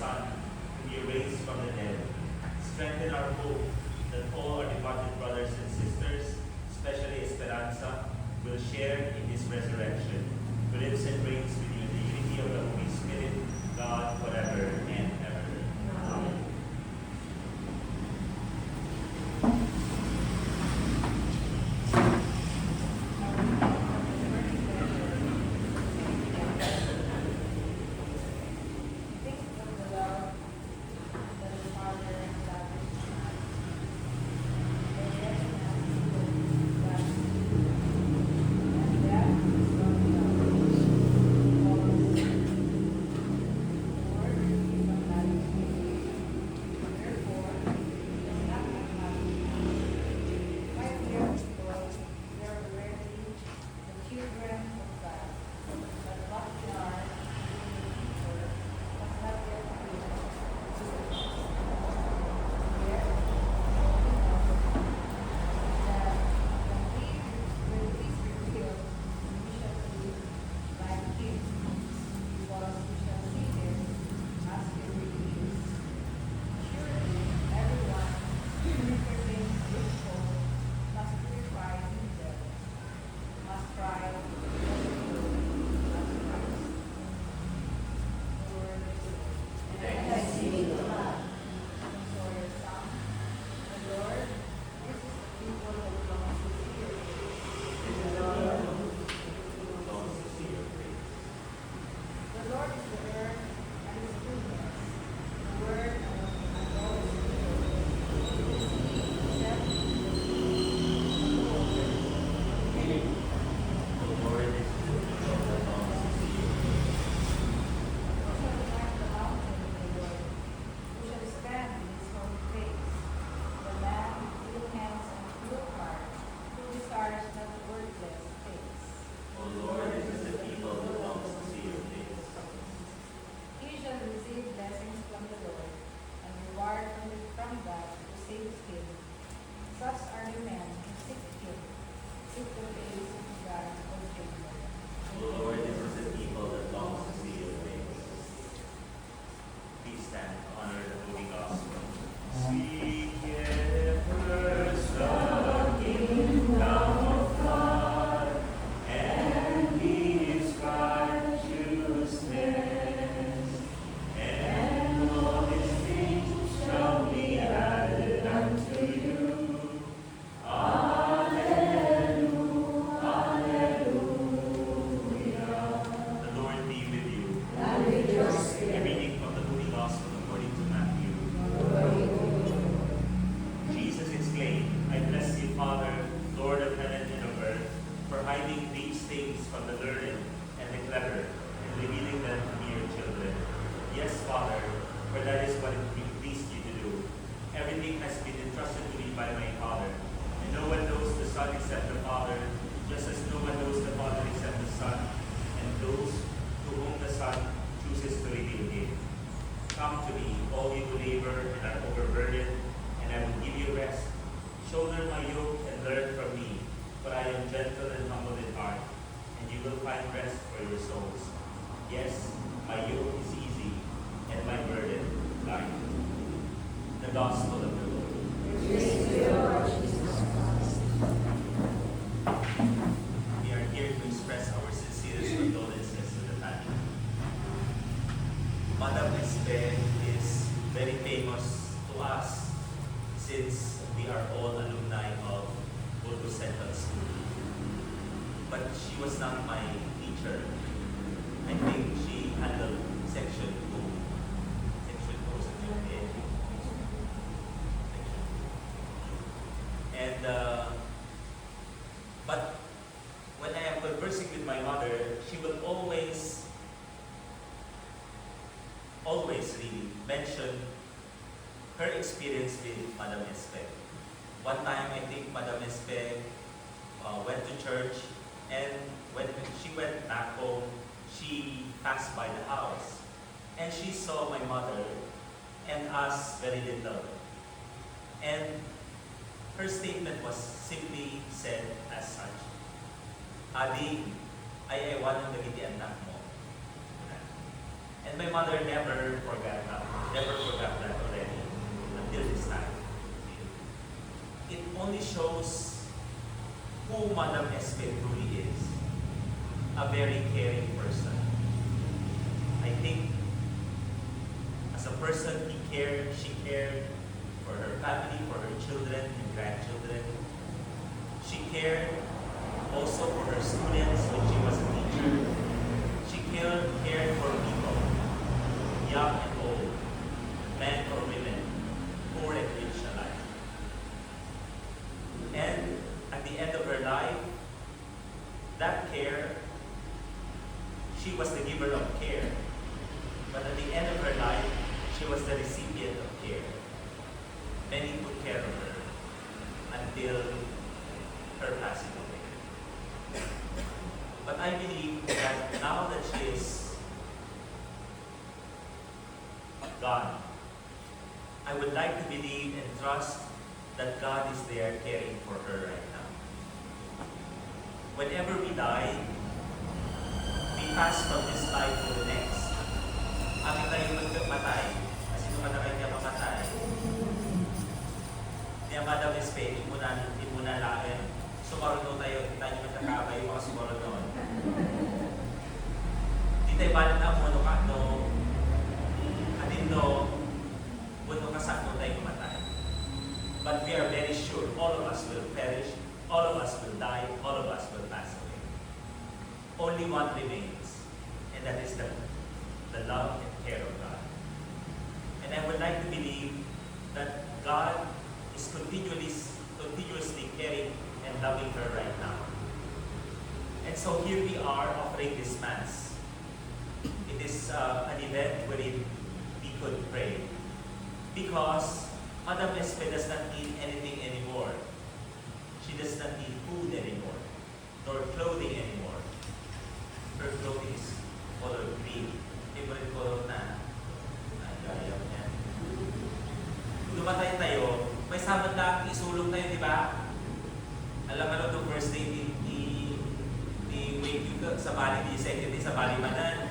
Son to be raised from the dead. Strengthen our hope that all our departed brothers and sisters, especially Esperanza, will share in his resurrection, who lives and reigns with you in the unity of the Holy Spirit, God, forever and ever. Amen. But when I am conversing with my mother, she will always really mention her experience with Madame Espe. One time, I think Madame Espe went to church, and when she went back home, she passed by the house, and she saw my mother and us very little. And her statement was simply said as such, "Adi, ay ewan ang nagiti anak mo." And my mother never forgot that. never forgot that already until this time. It only shows who Madam Espe truly is. A very caring person. I think as a person, she cared for her family, for her children and grandchildren. She cared also for her students when she was a teacher. She cared for people, young and old, men or women, poor and rich alike. And at the end of her life, that care, she was the giver of care. But at the end of her life, she was the recipient of care. Many took care of her until her passing away. But I believe that now that she is gone, I would like to believe and trust that God is there caring for her right now. Whenever we die, we pass from this life to the next. Amin tayo magkamatay. Kasi nung matay niya mamatay. Niya Madam Espe, di muna lain. Sumaruno tayo, kita niyo magkakabay, baka sumaruno. Di tayo balat na muno ka, no? Atin no, muno ka sa no tayo mamatay. But we are very sure all of us will perish, all of us will die, all of us will pass away. Only one remains, and that is the love and care of God. And I would like to believe that God is continuously caring and loving her right now. And so here we are offering this Mass. It is an event wherein we could pray. Because Madam Espe does not need anything anymore. She does not need food anymore, nor clothing anymore. Her clothing is color green. Favorite color na. Ayaw niya. Lumatay tayo, may sabat lang, isulong tayo, di ba? Alam mo nung first day, wake you sa bali, di second day sa bali manan.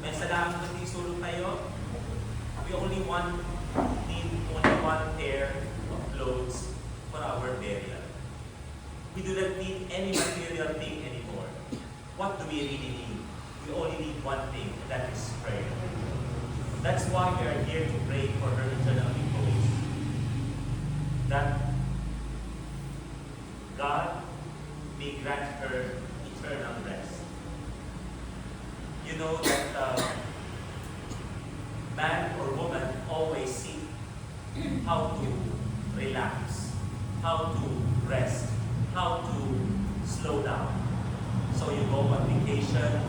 May salamat na isulong tayo. We only need only one pair of clothes for our burial. We do not need any material thing anymore. What do we really need? We only need one thing, and that is prayer. That's why we are here to pray for her eternal repose. That God may grant her eternal rest. You know that man or woman always seek how to relax, how to rest, how to slow down. So you go on vacation,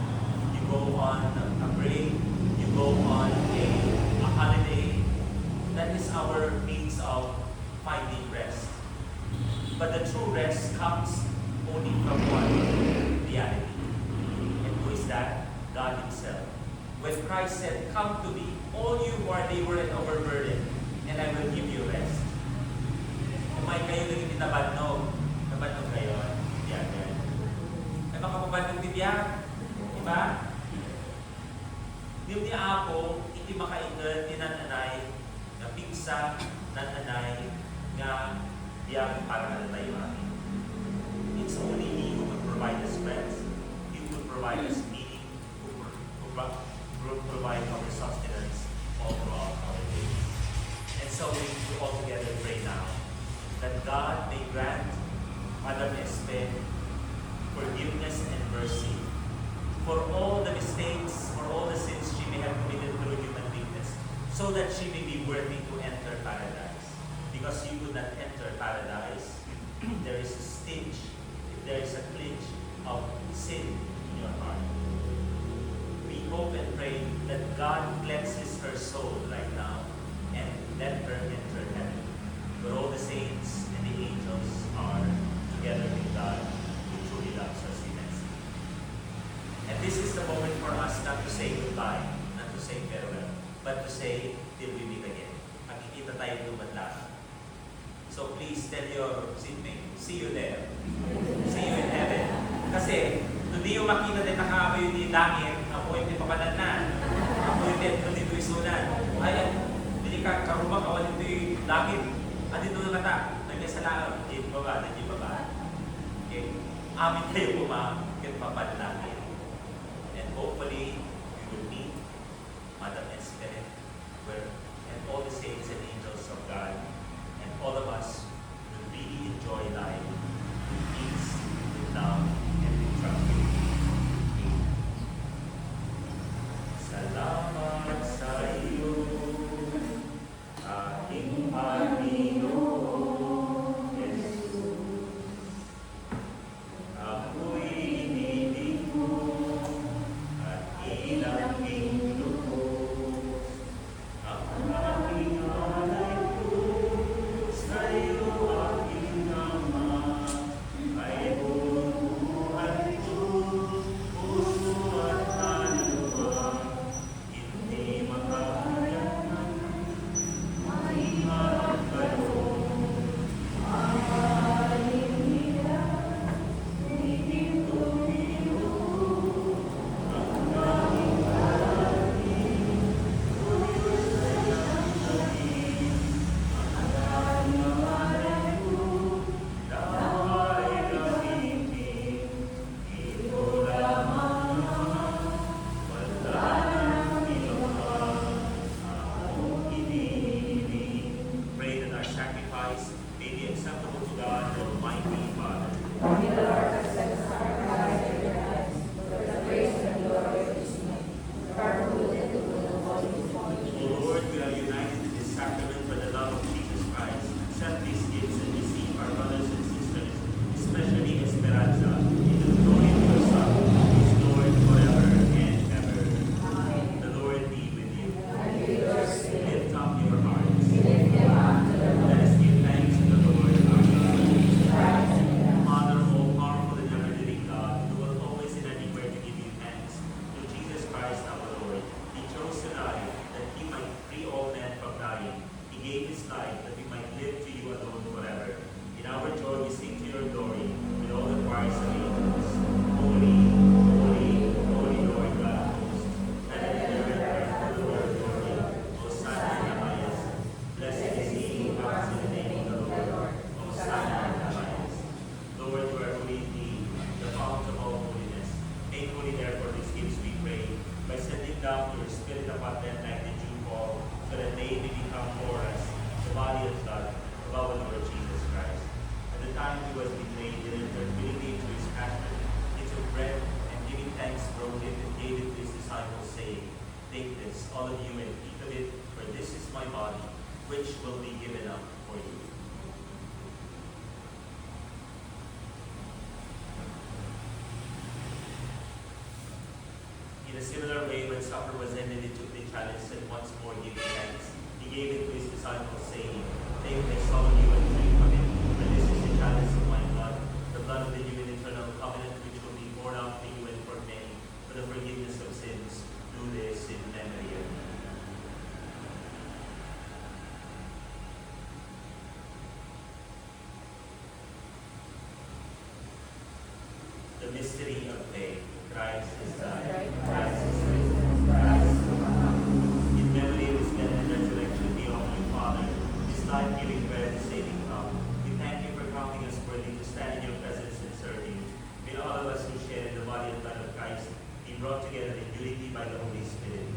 you go on a break, you go on a holiday. That is our means of finding rest. But the true rest comes only from one reality. And who is that? God Himself. When Christ said, "Come to me, all you who are labored and overburdened, and I will give you rest." Kumain kayo ng itinabadnog. Nabadnog kayo. Yan. Ay makapabadnog tibiyag. Diba? Di ako, iti makaigan, tinananay, na pigsa, nananay, nga diyan para na tayo amin. It's only He who will provide us rest. He will provide us meaning, who will provide our sustenance all throughout our days. And so we all together pray now that God may grant Madam Espe forgiveness and mercy for all the mistakes, for all the sins she may have committed through human weakness, so that she may be worthy to enter paradise. Because you would not enter paradise, there is a stench, there is a clinch of sin in your heart. We hope and pray that God cleanses her soul right now and let her enter heaven, where all the saints and the angels are together with God, who truly loves us immensely. And this is the moment for us not to say goodbye, not to say farewell, but to say till we meet again. Magkikita tayo lumadlaan. So please tell your seatmate, see you there. See you in heaven. Kasi, hindi yung makita din nakaamoy yung langit, apoy yung papananan, apoy yung kundi isunan. Ay, ka karuma kawan iti langit. Adi doon kata, nagkasalanan, di baba, di baba. Okay. Amin tayo ket papadlangit. And hopefully, we will meet Madam Espe, and all the saints and angels of God, and all of us will really enjoy life with peace, with love, and with tranquility. Salamat sa iyo, aking Panginoon Jesus. Ako'y inilig mo at ilang lubos. Ang aking alay ko sa iyo, aking Ama, ay bubuhan ko, puso at kaluluwa. Hindi makahayanan, may harap kayo. Pray that our sacrifice may be acceptable to God, the Almighty Father. O Lord, we are united in this sacrament for the love of Jesus Christ. Accept these gifts and receive our brothers and sisters, especially Esperanza, in the glory of your Son, who is Lord forever and ever. The Lord be with you. Lift up your hearts. Let us give thanks to the Lord our God. Father, all powerful and ever living God, who will always and anywhere to give you thanks, through Jesus Christ our Lord. He chose to die that he might free all men from dying. He gave his life that we might live to you alone forever. In our joy we sing to your glory with all the choirs of angels. Holy, holy, holy Lord God of hosts. Heaven and earth are full of your glory. Hosanna in the highest. Blessed is he who comes in the name of the Lord. Hosanna in the highest. Lord, you are holy indeed, the fount of all holiness. Make holy therefore these gifts, we pray, by sending down your Spirit upon them like the dew fall, so that they may become for us the body and blood of our Lord Jesus Christ. At the time he was betrayed, he entered willingly into his passion. He took bread, and giving thanks, broke it, and gave it to his disciples, saying, Take this, all of you, and eat of it, for this is my body, which will be given up for you. In a similar way, when supper was ended, he took the chalice and once more giving thanks, he gave it to his disciples, saying, Take this, all of you, and drink from it, for this is the chalice of my blood, the blood of the new and eternal covenant, which will be poured out for you and for many, for the forgiveness of sins. Do this in memory of me. The mystery of faith. Christ is died. Christ is risen. Christ is alive. In memory of his death and resurrection, we offer you, Father, his life-giving bread and saving cup. We thank you for counting us worthy to stand in your presence and serve you. May all of us who share in the body and blood of Christ be brought together in unity by the Holy Spirit.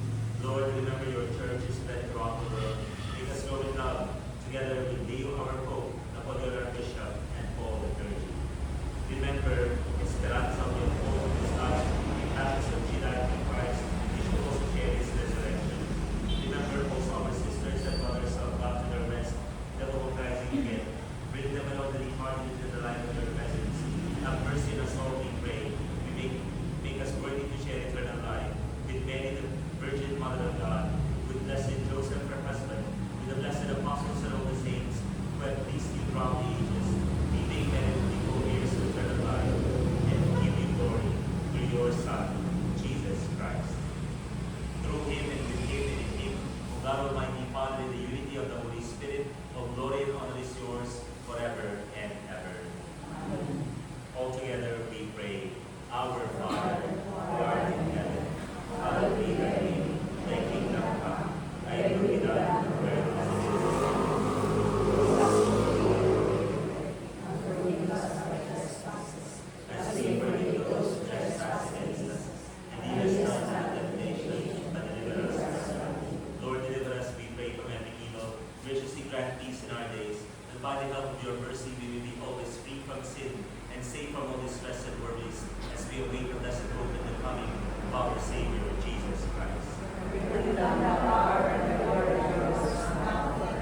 Lord, remember your church is spread throughout the world. Make us grow in love, together with Leo, our Pope, Napoleon, our Bishop, and all the clergy. Remember Esperanza of your hope, his life,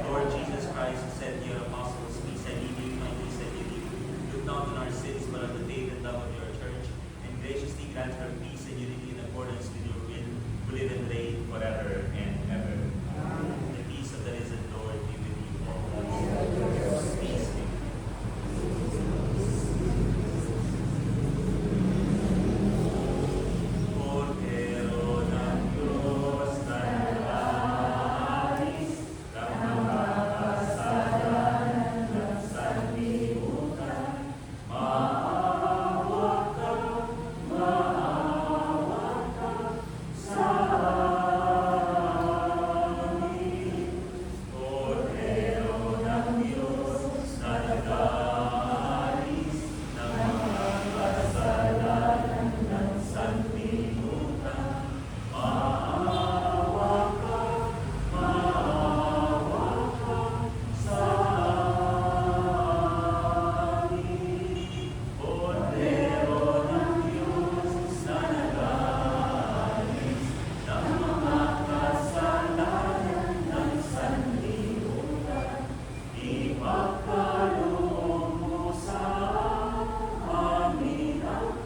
Lord Jesus Christ, who said to your apostles, peace I leave you, my peace I give you. Look not on our sins, but on the faith and love of your church, and graciously grant her peace and unity in accordance with your will, who live and reign forever and ever. The peace of the risen Lord be with you always. Peace be with you. Cordero ng Diyos na nais, ng mga kasalanan ng sanlibutan, maawa ka sa amin. Cordero ng Diyos na nais, ng mga kasalanan ng sanlibutan, maawa ka sa amin. Cordero ng Diyos na nagaalis ng mga kasalanan ng sanlibutan, ipagkaloob mo sa amin ang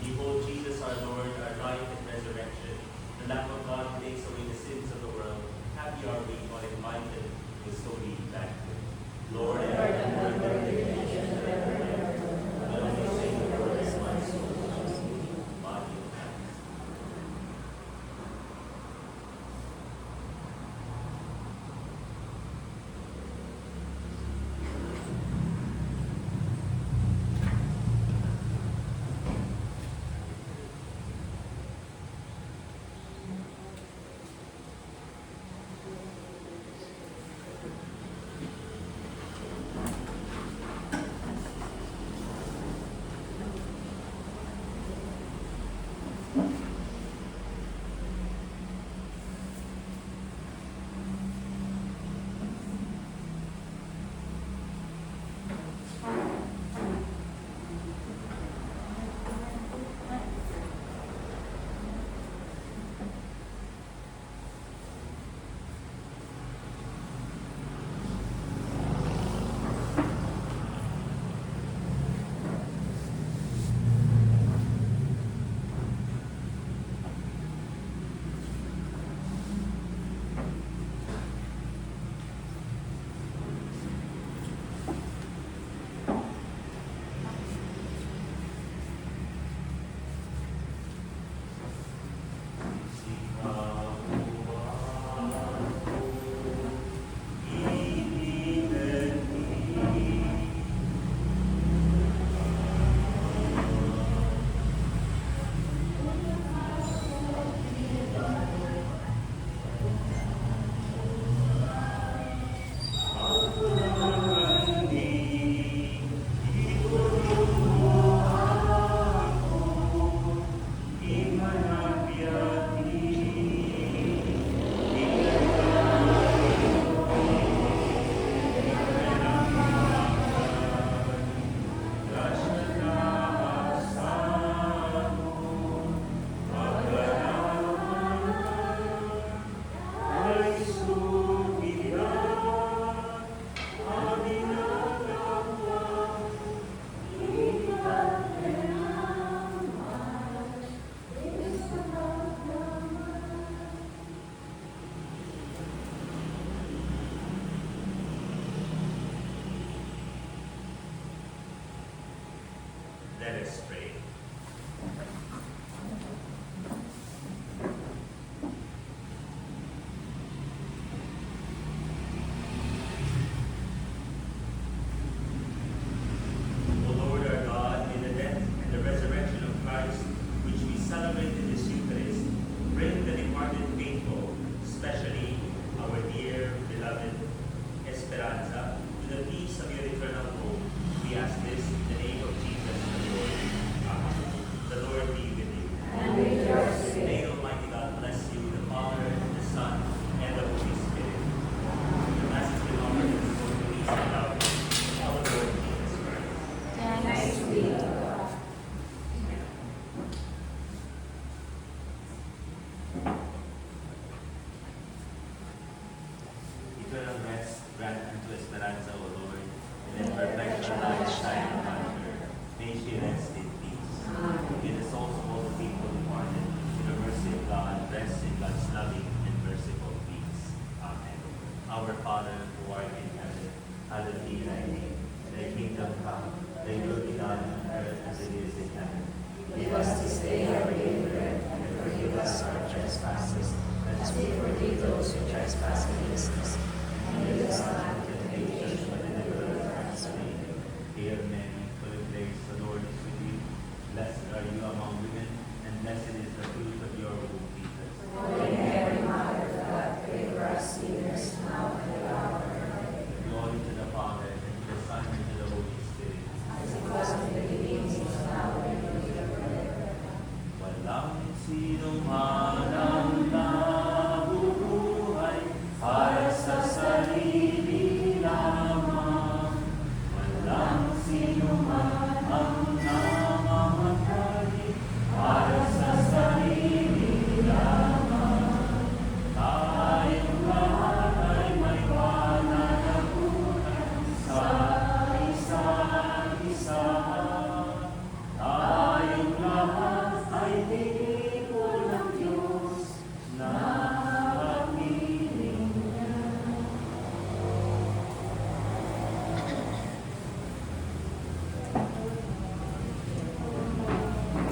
Behold Jesus our Lord, our life and resurrection, the Lamb of God who takes away the sins of the world. Happy are we, all invited to this holy banquet. Lord, I am worthy of the invitation that I have, but only say the word as my soul loves thee. Body of Christ. Let us pray. O Lord our God, in the death and the resurrection of Christ, which we celebrate in this Eucharist, bring the departed faithful, especially our dear, beloved Esperanza, to the peace of your eternal home. We ask this in the name of Jesus the Lord, trespass against us. And lead us not into temptation, temptation, but but deliver deliver us us from from evil. evil. Hail Mary, full of grace, the Lord is with you. Blessed are you among women, and blessed is the fruit of your womb, Jesus. Holy Mary, Mother of God, pray for us sinners now and at the hour of our death. Glory to the Father, and to the Son, and to the Holy Spirit. As it was in the beginning, is now, and will be forever. Walang sinumang